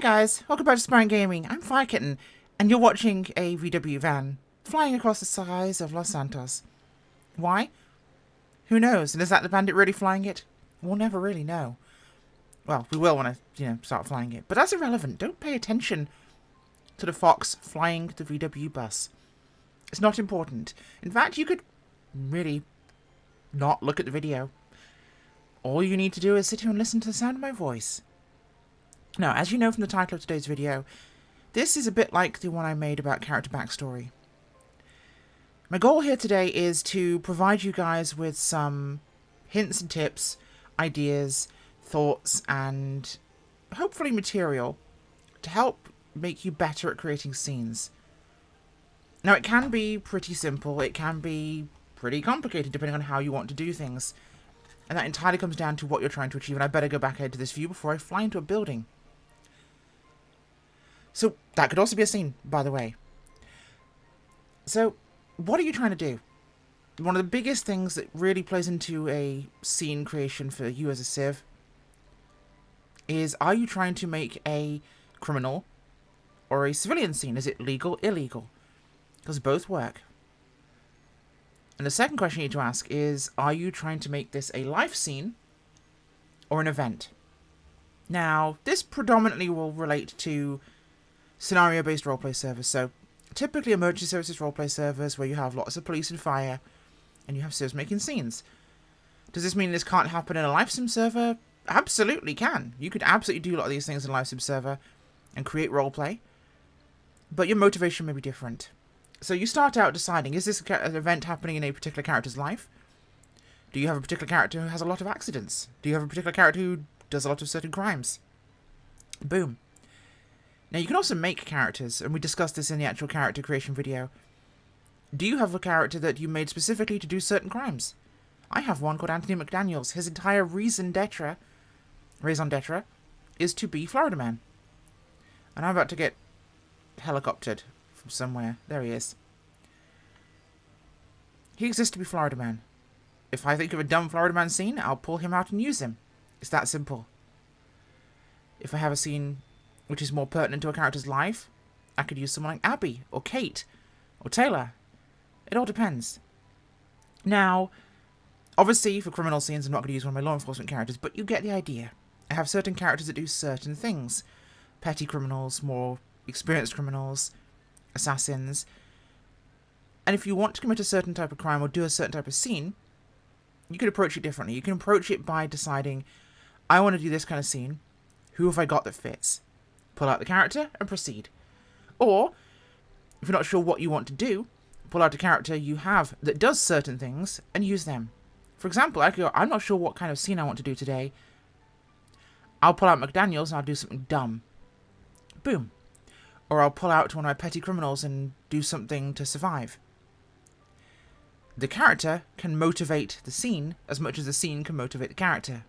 Hi guys, welcome back to Aspirant Gaming. I'm Firekitten, and you're watching a VW van flying across the skies of Los Santos. Why? Who knows? And is that the bandit really flying it? We'll never really know. Well, we will when I, start flying it. But that's irrelevant. Don't pay attention to the fox flying the VW bus. It's not important. In fact, you could really not look at the video. All you need to do is sit here and listen to the sound of my voice. Now, as you know from the title of today's video, this is a bit like the one I made about character backstory. My goal here today is to provide you guys with some hints and tips, ideas, thoughts, and hopefully material to help make you better at creating scenes. Now, it can be pretty simple, it can be pretty complicated depending on how you want to do things. And that entirely comes down to what you're trying to achieve, and I better go back ahead to this view before I fly into a building. So, that could also be a scene, by the way. So, what are you trying to do? One of the biggest things that really plays into a scene creation for you as a civ is, are you trying to make a criminal or a civilian scene? Is it legal, illegal? Because both work. And the second question you need to ask is, are you trying to make this a life scene or an event? Now, this predominantly will relate to scenario-based roleplay servers. So, typically emergency services roleplay servers where you have lots of police and fire, and you have civs making scenes. Does this mean this can't happen in a live sim server? Absolutely can. You could absolutely do a lot of these things in a live sim server and create roleplay, but your motivation may be different. So you start out deciding, is this an event happening in a particular character's life? Do you have a particular character who has a lot of accidents? Do you have a particular character who does a lot of certain crimes? Boom. Now, you can also make characters, and we discussed this in the actual character creation video. Do you have a character that you made specifically to do certain crimes? I have one called Anthony McDaniels. His entire raison d'etre is to be Florida Man. And I'm about to get helicoptered from somewhere. There he is. He exists to be Florida Man. If I think of a dumb Florida Man scene, I'll pull him out and use him. It's that simple. If I have a scene which is more pertinent to a character's life, I could use someone like Abby, or Kate, or Taylor. It all depends. Now, obviously, for criminal scenes, I'm not going to use one of my law enforcement characters, but you get the idea. I have certain characters that do certain things. Petty criminals, more experienced criminals, assassins. And if you want to commit a certain type of crime or do a certain type of scene, you could approach it differently. You can approach it by deciding, I want to do this kind of scene. Who have I got that fits? Pull out the character and proceed. Or, if you're not sure what you want to do, pull out a character you have that does certain things and use them. For example, I could go, I'm not sure what kind of scene I want to do today. I'll pull out McDaniels and I'll do something dumb. Boom. Or I'll pull out one of my petty criminals and do something to survive. The character can motivate the scene as much as the scene can motivate the character.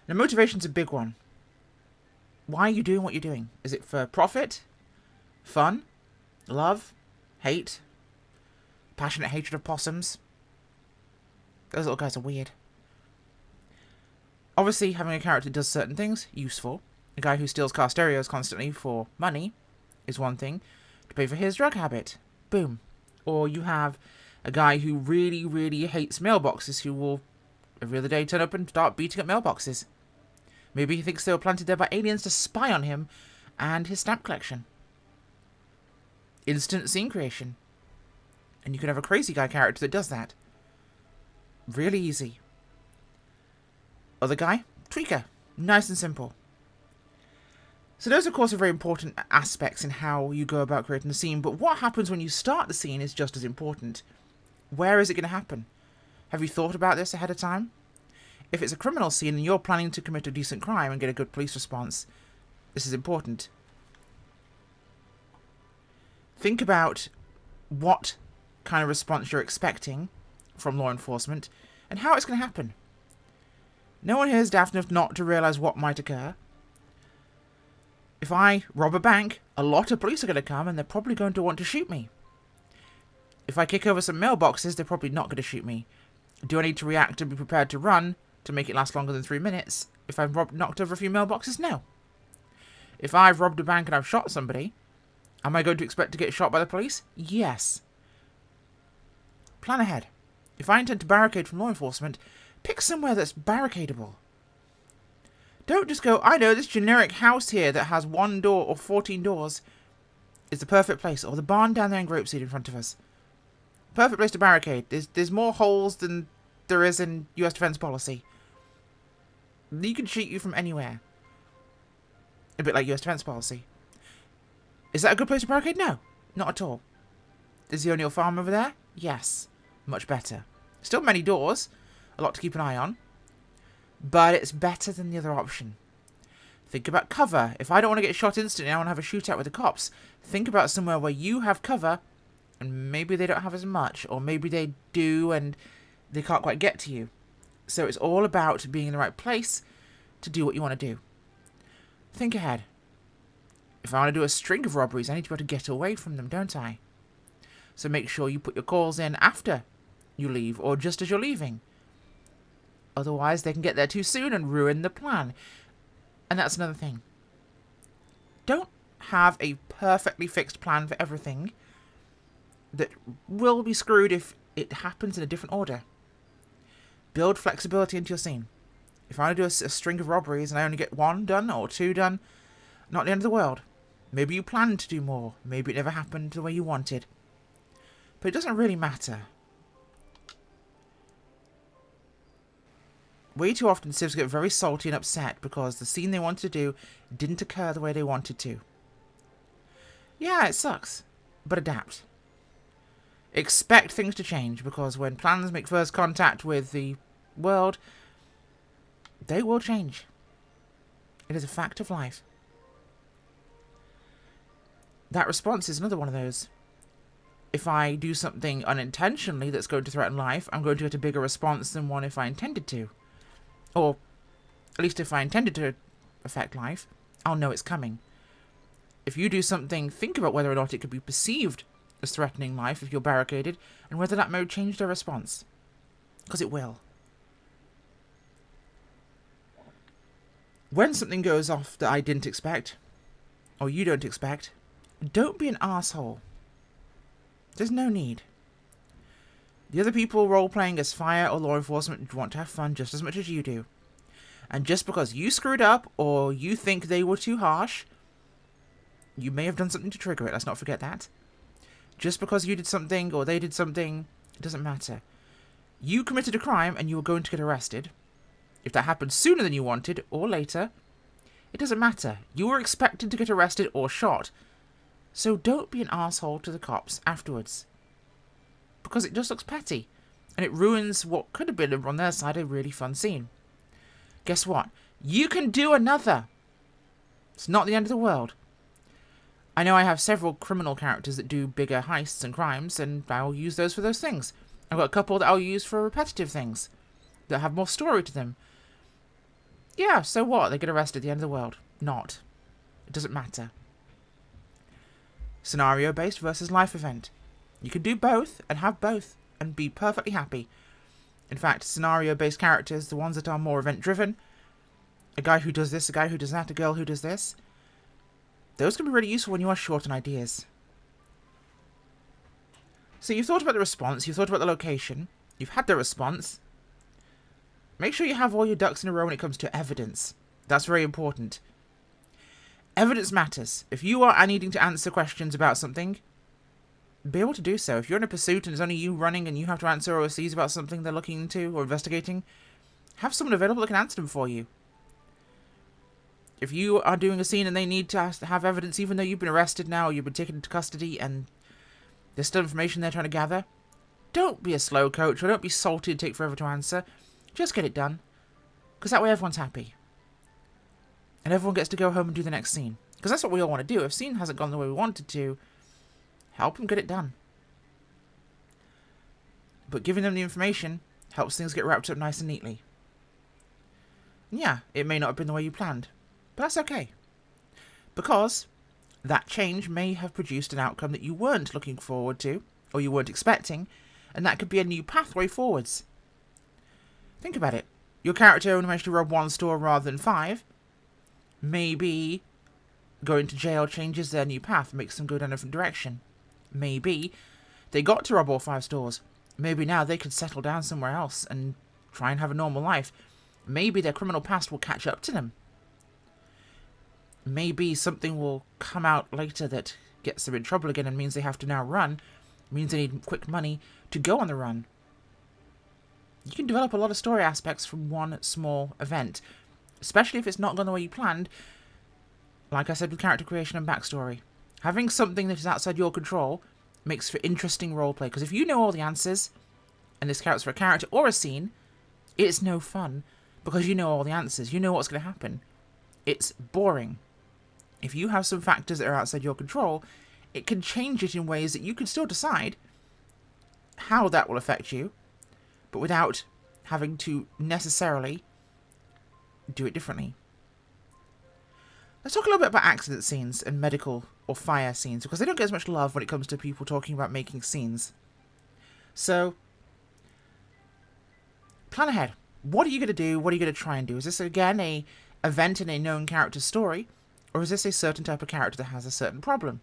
Now, motivation's a big one. Why are you doing what you're doing? Is it for profit? Fun? Love? Hate? Passionate hatred of possums? Those little guys are weird. Obviously, having a character that does certain things, useful. A guy who steals car stereos constantly for money is one thing. To pay for his drug habit. Boom. Or you have a guy who really, really hates mailboxes who will every other day turn up and start beating up mailboxes. Maybe he thinks they were planted there by aliens to spy on him and his stamp collection. Instant scene creation. And you could have a crazy guy character that does that. Really easy. Other guy, tweaker. Nice and simple. So those, of course, are very important aspects in how you go about creating a scene, but what happens when you start the scene is just as important. Where is it going to happen? Have you thought about this ahead of time? If it's a criminal scene and you're planning to commit a decent crime and get a good police response, this is important. Think about what kind of response you're expecting from law enforcement and how it's going to happen. No one here is daft enough not to realise what might occur. If I rob a bank, a lot of police are going to come and they're probably going to want to shoot me. If I kick over some mailboxes, they're probably not going to shoot me. Do I need to react and be prepared to run to make it last longer than 3 minutes? If I've knocked over a few mailboxes? No. If I've robbed a bank and I've shot somebody, am I going to expect to get shot by the police? Yes. Plan ahead. If I intend to barricade from law enforcement, pick somewhere that's barricadable. Don't just go, I know, this generic house here that has 1 door or 14 doors is the perfect place. Or the barn down there in Grapeseed in front of us. Perfect place to barricade. There's more holes than there is in US defense policy. You can shoot you from anywhere. A bit like US defense policy. Is that a good place to barricade? No, not at all. Is the O'Neill farm over there? Yes. Much better. Still many doors. A lot to keep an eye on. But it's better than the other option. Think about cover. If I don't want to get shot instantly, I want to have a shootout with the cops. Think about somewhere where you have cover, and maybe they don't have as much, or maybe they do and they can't quite get to you. So it's all about being in the right place to do what you want to do. Think ahead. If I want to do a string of robberies, I need to be able to get away from them, don't I? So make sure you put your calls in after you leave, or just as you're leaving. Otherwise, they can get there too soon and ruin the plan. And that's another thing. Don't have a perfectly fixed plan for everything that will be screwed if it happens in a different order. Build flexibility into your scene. If I want to do a string of robberies and I only get 1 done or 2 done, not the end of the world. Maybe you planned to do more. Maybe it never happened the way you wanted. But it doesn't really matter. Way too often civs get very salty and upset because the scene they wanted to do didn't occur the way they wanted to. Yeah, it sucks, but adapt. Expect things to change, because when plans make first contact with the world, they will change. It is a fact of life. That response is another one of those. If I do something unintentionally that's going to threaten life, I'm going to get a bigger response than one if I intended to. Or, at least if I intended to affect life, I'll know it's coming. If you do something, think about whether or not it could be perceived as threatening life if you're barricaded, and whether that may change their response. Because it will. When something goes off that I didn't expect, or you don't expect, don't be an asshole. There's no need. The other people role-playing as fire or law enforcement want to have fun just as much as you do. And just because you screwed up, or you think they were too harsh, you may have done something to trigger it. Let's not forget that. Just because you did something, or they did something, it doesn't matter. You committed a crime, and you were going to get arrested. If that happened sooner than you wanted, or later, it doesn't matter. You were expected to get arrested or shot. So don't be an asshole to the cops afterwards. Because it just looks petty. And it ruins what could have been, on their side, a really fun scene. Guess what? You can do another. It's not the end of the world. I know I have several criminal characters that do bigger heists and crimes, and I'll use those for those things. I've got a couple that I'll use for repetitive things, that have more story to them. Yeah, so what? They get arrested at the end of the world. Not. It doesn't matter. Scenario-based versus life event. You can do both, and have both, and be perfectly happy. In fact, scenario-based characters, the ones that are more event-driven, a guy who does this, a guy who does that, a girl who does this, those can be really useful when you are short on ideas. So you've thought about the response, you've thought about the location, you've had the response. Make sure you have all your ducks in a row when it comes to evidence. That's very important. Evidence matters. If you are needing to answer questions about something, be able to do so. If you're in a pursuit and it's only you running and you have to answer overseas about something they're looking into or investigating, have someone available that can answer them for you. If you are doing a scene and they need to have evidence, even though you've been arrested now or you've been taken into custody and there's still information they're trying to gather, don't be a slow coach or don't be salty and take forever to answer. Just get it done. Because that way everyone's happy. And everyone gets to go home and do the next scene. Because that's what we all want to do. If a scene hasn't gone the way we wanted to, help them get it done. But giving them the information helps things get wrapped up nice and neatly. And yeah, it may not have been the way you planned. But that's okay. Because that change may have produced an outcome that you weren't looking forward to, or you weren't expecting, and that could be a new pathway forwards. Think about it. Your character only managed to rob 1 store rather than 5. Maybe going to jail changes their new path, makes them go down a different direction. Maybe they got to rob all 5 stores. Maybe now they could settle down somewhere else and try and have a normal life. Maybe their criminal past will catch up to them. Maybe something will come out later that gets them in trouble again and means they have to now run. Means they need quick money to go on the run. You can develop a lot of story aspects from one small event, especially if it's not gone the way you planned. Like I said with character creation and backstory. Having something that is outside your control makes for interesting roleplay, because if you know all the answers, and this counts for a character or a scene, it's no fun, because you know all the answers, you know what's going to happen. It's boring. If you have some factors that are outside your control, it can change it in ways that you can still decide how that will affect you, but without having to necessarily do it differently. Let's talk a little bit about accident scenes and medical or fire scenes, because they don't get as much love when it comes to people talking about making scenes. So, plan ahead. What are you going to do? What are you going to try and do? Is this, again, a event in a known character's story? Or is this a certain type of character that has a certain problem?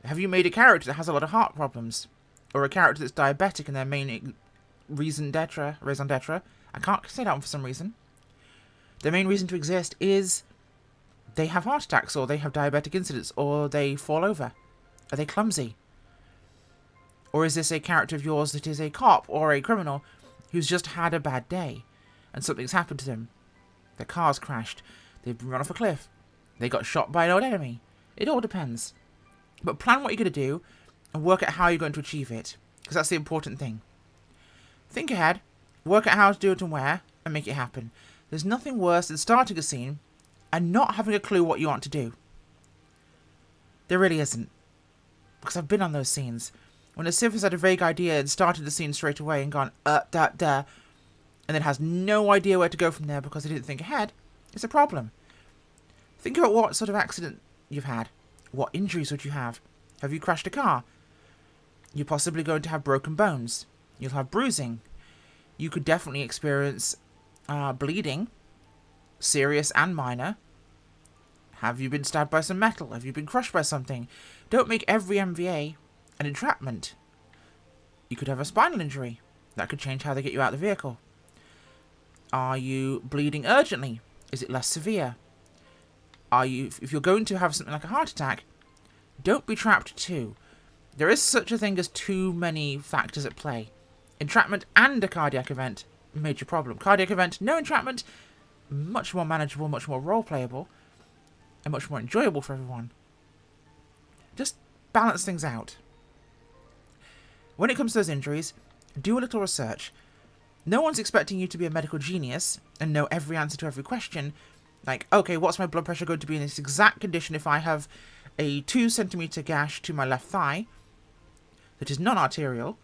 Have you made a character that has a lot of heart problems? Or a character that's diabetic and their main raison d'etre, I can't say that one for some reason. Their main reason to exist is they have heart attacks, or they have diabetic incidents, or they fall over. Are they clumsy? Or is this a character of yours that is a cop or a criminal who's just had a bad day and something's happened to them? Their car's crashed. They've run off a cliff. They got shot by an old enemy. It all depends. But plan what you're going to do and work out how you're going to achieve it, because that's the important thing. Think ahead, work out how to do it and where, and make it happen. There's nothing worse than starting a scene and not having a clue what you want to do. There really isn't. Because I've been on those scenes. When a civ has had a vague idea and started the scene straight away and gone, and then has no idea where to go from there because they didn't think ahead, it's a problem. Think about what sort of accident you've had. What injuries would you have? Have you crashed a car? You're possibly going to have broken bones. You'll have bruising. You could definitely experience bleeding, serious and minor. Have you been stabbed by some metal? Have you been crushed by something? Don't make every MVA an entrapment. You could have a spinal injury. That could change how they get you out of the vehicle. Are you bleeding urgently? Is it less severe? If you're going to have something like a heart attack, don't be trapped too. There is such a thing as too many factors at play. Entrapment and a cardiac event, major problem. Cardiac event, no entrapment, much more manageable, much more role-playable, and much more enjoyable for everyone. Just balance things out. When it comes to those injuries, do a little research. No one's expecting you to be a medical genius and know every answer to every question. Like, okay, what's my blood pressure going to be in this exact condition if I have a 2-centimeter gash to my left thigh that is non-arterial,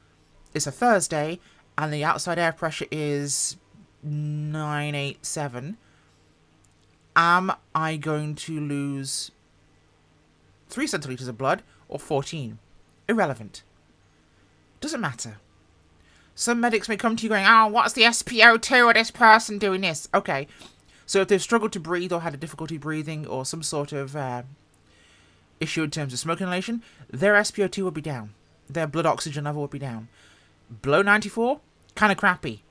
it's a Thursday, and the outside air pressure is 987. Am I going to lose 3 centiliters of blood or 14? Irrelevant. Doesn't matter. Some medics may come to you going, oh, what's the SpO2 of this person doing this? Okay. So if they've struggled to breathe or had a difficulty breathing or some sort of issue in terms of smoke inhalation, their SpO2 will be down. Their blood oxygen level will be down. Below 94, kind of crappy.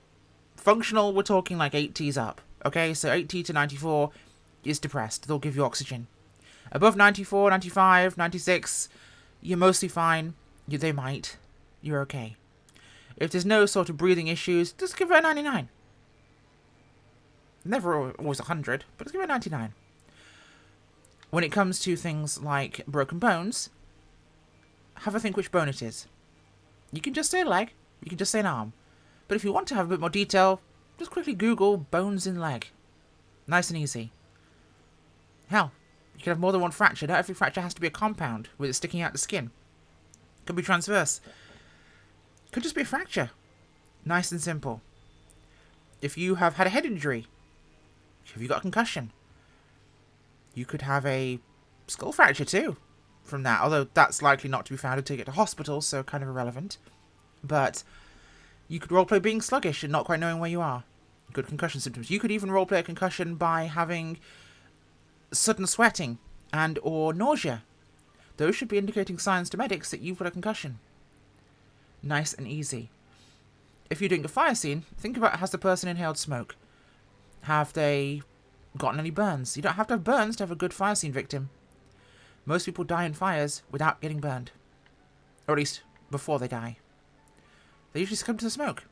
Functional, we're talking like 80s up. Okay, so 80 to 94 is depressed. They'll give you oxygen. Above 94, 95, 96, you're mostly fine. They might. You're okay. If there's no sort of breathing issues, just give it a 99. Never always 100, but let's give it a 99. When it comes to things like broken bones, have a think which bone it is. You can just say a leg, you can just say an arm. But if you want to have a bit more detail, just quickly Google bones in leg. Nice and easy. Hell, you can have more than one fracture. Not every fracture has to be a compound with it sticking out the skin. Could be transverse. Could just be a fracture. Nice and simple. If you have had a head injury, have you got a concussion? You could have a skull fracture too from that, although that's likely not to be found until you get to hospital, so kind of irrelevant. But you could roleplay being sluggish and not quite knowing where you are. Good concussion symptoms. You could even roleplay a concussion by having sudden sweating and or nausea. Those should be indicating signs to medics that you've got a concussion. Nice and easy. If you're doing a fire scene, think about, has the person inhaled smoke? Have they gotten any burns? You don't have to have burns to have a good fire scene victim. Most people die in fires without getting burned. Or at least, before they die. They usually succumb to the smoke.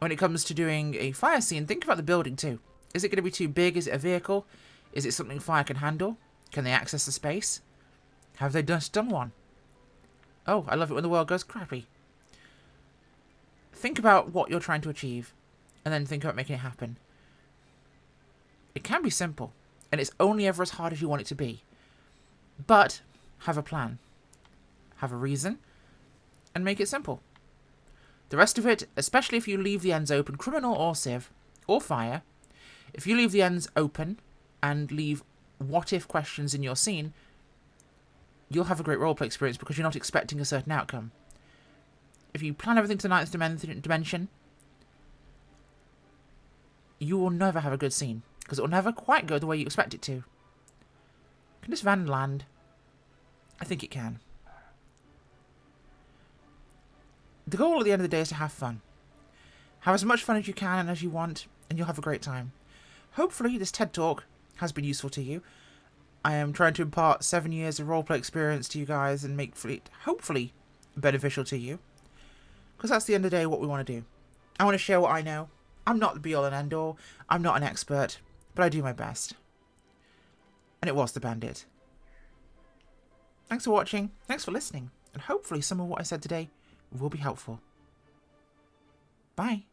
When it comes to doing a fire scene, think about the building too. Is it going to be too big? Is it a vehicle? Is it something fire can handle? Can they access the space? Have they just done one? Oh, I love it when the world goes crappy. Think about what you're trying to achieve, and then think about making it happen. It can be simple, and it's only ever as hard as you want it to be. But have a plan, have a reason, and make it simple. The rest of it, especially if you leave the ends open, criminal or civ, or fire, if you leave the ends open and leave what-if questions in your scene, you'll have a great roleplay experience because you're not expecting a certain outcome. If you plan everything to the 9th dimension, you will never have a good scene, because it will never quite go the way you expect it to. Can this van land? I think it can. The goal at the end of the day is to have fun. Have as much fun as you can and as you want, and you'll have a great time. Hopefully this TED Talk has been useful to you. I am trying to impart 7 years of roleplay experience to you guys and make it hopefully beneficial to you. Because that's the end of the day what we want to do. I want to share what I know. I'm not the be-all and end-all. I'm not an expert, but I do my best. And it was The Bandit. Thanks for watching, thanks for listening, and hopefully some of what I said today will be helpful. Bye.